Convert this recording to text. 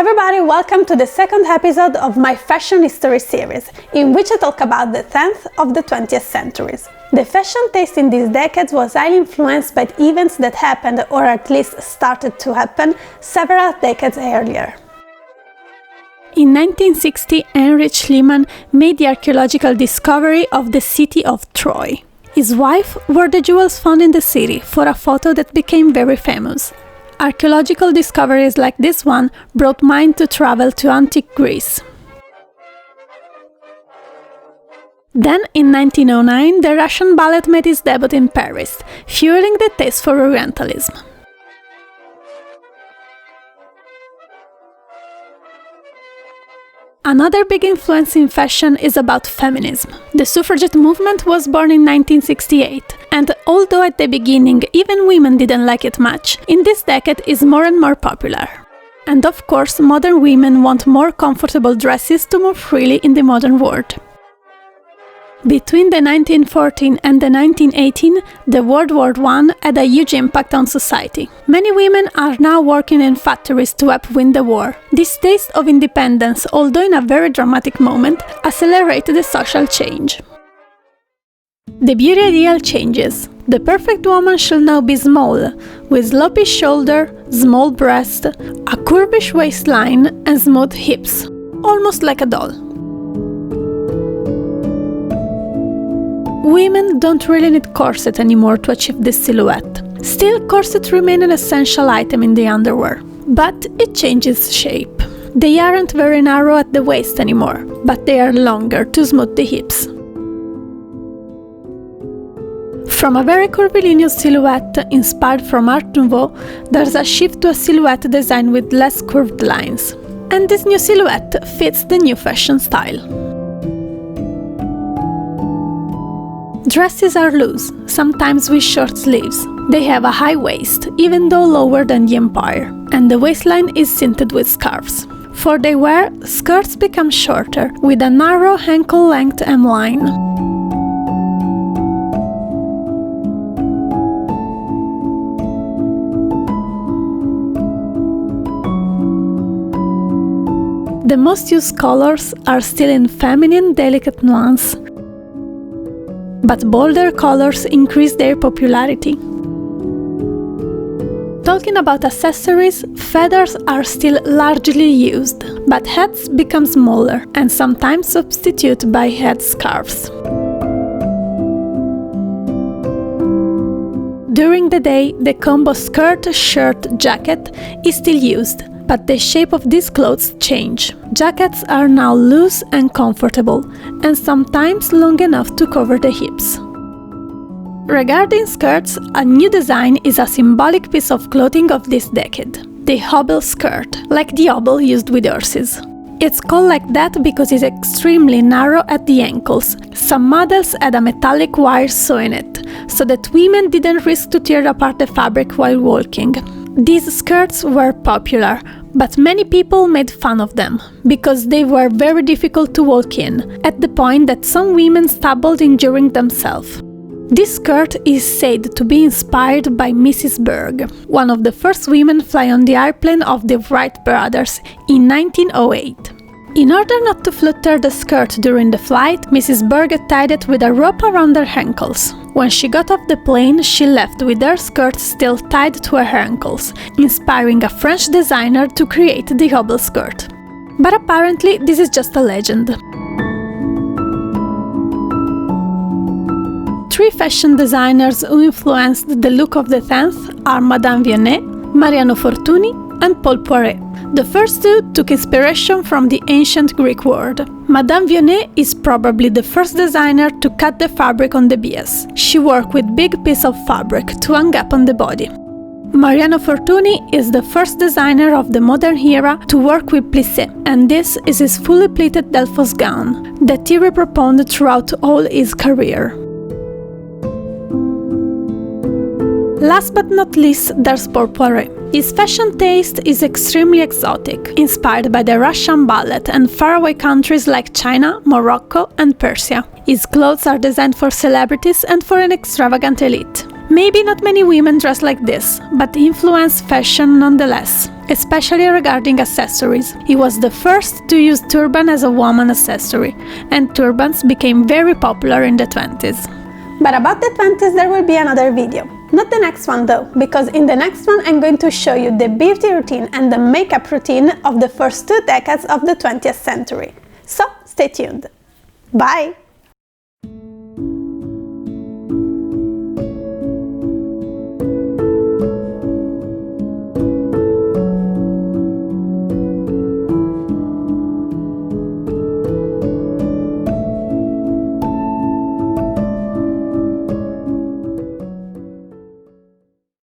everybody, welcome to the second episode of my fashion history series, in which I talk about the 10th of the 20th centuries. The fashion taste in these decades was highly influenced by events that happened, or at least started to happen, several decades earlier. In 1960, Heinrich Schliemann made the archaeological discovery of the city of Troy. His wife wore the jewels found in the city for a photo that became very famous. Archaeological discoveries like this one brought mind to travel to antique Greece. Then, in 1909, the Russian ballet made its debut in Paris, fueling the taste for Orientalism. Another big influence in fashion is about feminism. The suffragette movement was born in 1968, and although at the beginning even women didn't like it much, in this decade is more and more popular. And of course, modern women want more comfortable dresses to move freely in the modern world. Between the 1914 and the 1918, the World War I had a huge impact on society. Many women are now working in factories to help win the war. This taste of independence, although in a very dramatic moment, accelerated the social change. The beauty ideal changes. The perfect woman shall now be small, with slopey shoulder, small breast, a curvish waistline and smooth hips, almost like a doll. Women don't really need corset anymore to achieve this silhouette. Still, corsets remain an essential item in the underwear, but it changes shape. They aren't very narrow at the waist anymore, but they are longer to smooth the hips. From a very curvilinear silhouette inspired from Art Nouveau, there's a shift to a silhouette designed with less curved lines. And this new silhouette fits the new fashion style. Dresses are loose, sometimes with short sleeves. They have a high waist, even though lower than the Empire, and the waistline is cinted with scarves. For their wear, skirts become shorter, with a narrow ankle-length hemline. The most used colors are still in feminine, delicate nuance, but bolder colors increase their popularity. Talking about accessories, feathers are still largely used, but hats become smaller and sometimes substituted by head scarves. During the day, the combo skirt-shirt-jacket is still used, but the shape of these clothes change. Jackets are now loose and comfortable, and sometimes long enough to cover the hips. Regarding skirts, a new design is a symbolic piece of clothing of this decade, the Hobble Skirt, like the hobble used with horses. It's called like that because it's extremely narrow at the ankles. Some models had a metallic wire sewn in it, so that women didn't risk to tear apart the fabric while walking. These skirts were popular, but many people made fun of them, because they were very difficult to walk in, at the point that some women stumbled injuring themselves. This skirt is said to be inspired by Mrs. Berg, one of the first women fly on the airplane of the Wright brothers in 1908. In order not to flutter the skirt during the flight, Mrs. Berg tied it with a rope around her ankles. When she got off the plane, she left with her skirt still tied to her ankles, inspiring a French designer to create the Hobble Skirt. But apparently, this is just a legend. Three fashion designers who influenced the look of the 10th are Madame Vionnet, Mariano Fortuny, and Paul Poiret. The first two took inspiration from the ancient Greek world. Madame Vionnet is probably the first designer to cut the fabric on the bias. She worked with big pieces of fabric to hang up on the body. Mariano Fortuny is the first designer of the modern era to work with plissé, and this is his fully pleated Delphos gown that he reproponed throughout all his career. Last but not least, there's Paul Poiret. His fashion taste is extremely exotic, inspired by the Russian ballet and faraway countries like China, Morocco and Persia. His clothes are designed for celebrities and for an extravagant elite. Maybe not many women dress like this, but influenced fashion nonetheless, especially regarding accessories. He was the first to use turban as a woman accessory, and turbans became very popular in the 20s. But about the 20s there will be another video. Not the next one though, because in the next one I'm going to show you the beauty routine and the makeup routine of the first 2 decades of the 20th century. So stay tuned. Bye!